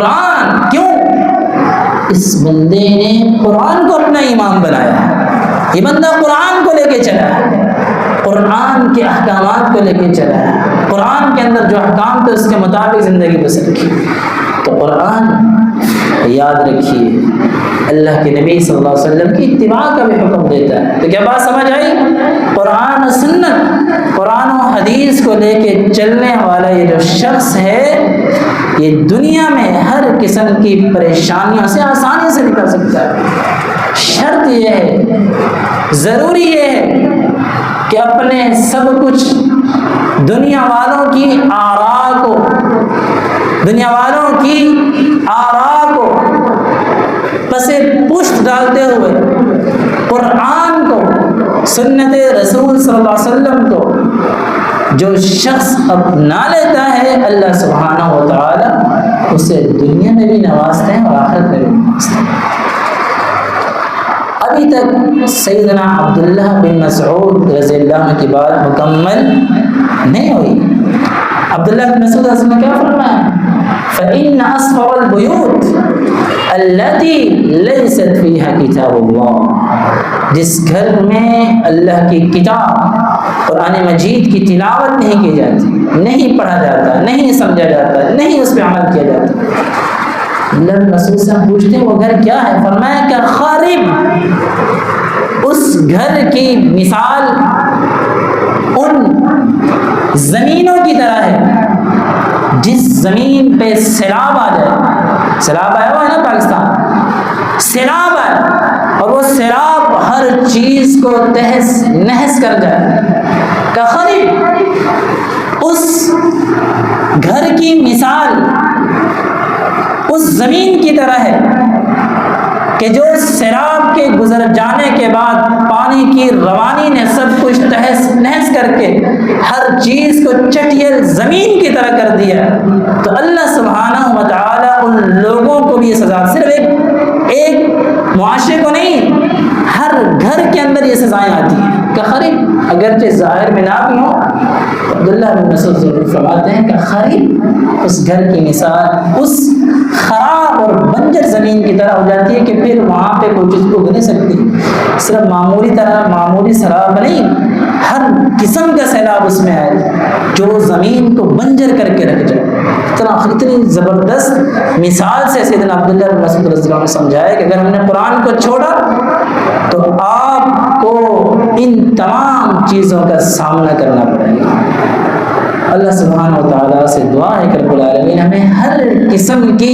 قرآن کیوں؟ اس بندے نے قرآن کو اپنا امام بنایا، یہ بندہ قرآن کو لے کے چلا ہے، قرآن کے احکامات کو لے کے چلا ہے، قرآن کے اندر جو احکام تھے اس کے مطابق زندگی بسر کی۔ تو قرآن یاد رکھیے اللہ کے نبی صلی اللہ علیہ وسلم کی اتباع کا بھی حکم دیتا ہے۔ تو کیا بات سمجھ آئی؟ قرآن و سنت، قرآن و حدیث کو لے کے چلنے والا یہ جو شخص ہے یہ دنیا میں ہر قسم کی پریشانیوں سے آسانی سے نکل سکتا ہے۔ شرط یہ ہے، ضروری یہ ہے کہ اپنے سب کچھ دنیا والوں کی آراء کو، دنیا والوں کی آراء کو پس پشت ڈالتے ہوئے قرآن کو، سنت رسول صلی اللہ علیہ وسلم کو جو شخص اپنا لیتا ہے اللہ سبحانہ و تعالی اسے دنیا میں بھی نوازتے ہیں اور آخرت میں بھی نوازتے ہیں۔ ابھی تک سیدنا عبداللہ بن مسعود رضی اللہ عنہ کی بات مکمل نہیں ہوئی۔ عبداللہ بن مسعود رضی اللہ عنہ کیا فرمایا؟ فَإِنَّ أَصْفَرَ الْبُيُوتِ الَّتِي لَيْسَتْ فِيهَا كِتَابُ اللَّهِ، جس گھر میں اللہ کی کتاب قرآن مجید کی تلاوت نہیں کی جاتی، نہیں پڑھا جاتا، نہیں سمجھا جاتا، نہیں اس پہ عمل کیا جاتا۔ اللہ بن مسعود سے ہم پوچھتے ہیں وہ گھر کیا ہے؟ فرمایا کہ خارب، اس گھر کی مثال ان زمینوں کی طرح ہے جس زمین پہ سیلاب آ جائے، سیلاب آیا ہوا ہے نا پاکستان، سیلاب آئے اور وہ سیلاب ہر چیز کو تہس نہس کر جائے، کہ خارب اس گھر کی مثال اس زمین کی طرح ہے کہ جو سیلاب کے گزر جانے کے بعد پانی کی روانی نے سب کچھ تہس نہس کر کے ہر چیز کو چٹیل زمین کی طرح کر دیا۔ تو اللہ سبحانہ و تعالیٰ ان لوگوں کو بھی یہ سزا، صرف ایک معاشرے کو نہیں، ہر گھر کے اندر یہ سزائیں آتی ہیں کہ خریب، اگرچہ ظاہر میں نہ بھی ہو۔ عبداللہ بن مسعود فرماتے ہیں کہ خریب اس گھر کی مثال اس خراب اور بنجر زمین کی طرح ہو جاتی ہے کہ پھر وہاں پہ کوئی چیز اگ نہیں سکتی، صرف معمولی سیلاب نہیں، ہر قسم کا سیلاب اس میں آئے جو زمین کو بنجر کر کے رکھ جائے۔ اتنی زبردست مثال سے سیدنا عبداللہ بن مسعود رضی اللہ عنہ نے سمجھایا کہ اگر ہم نے قرآن کو چھوڑا تو آپ کو ان تمام چیزوں کا سامنا کرنا پڑے گا۔ اللہ سبحانہ و تعالیٰ سے دعا ہے کہ رب العالمین ہمیں ہر قسم کی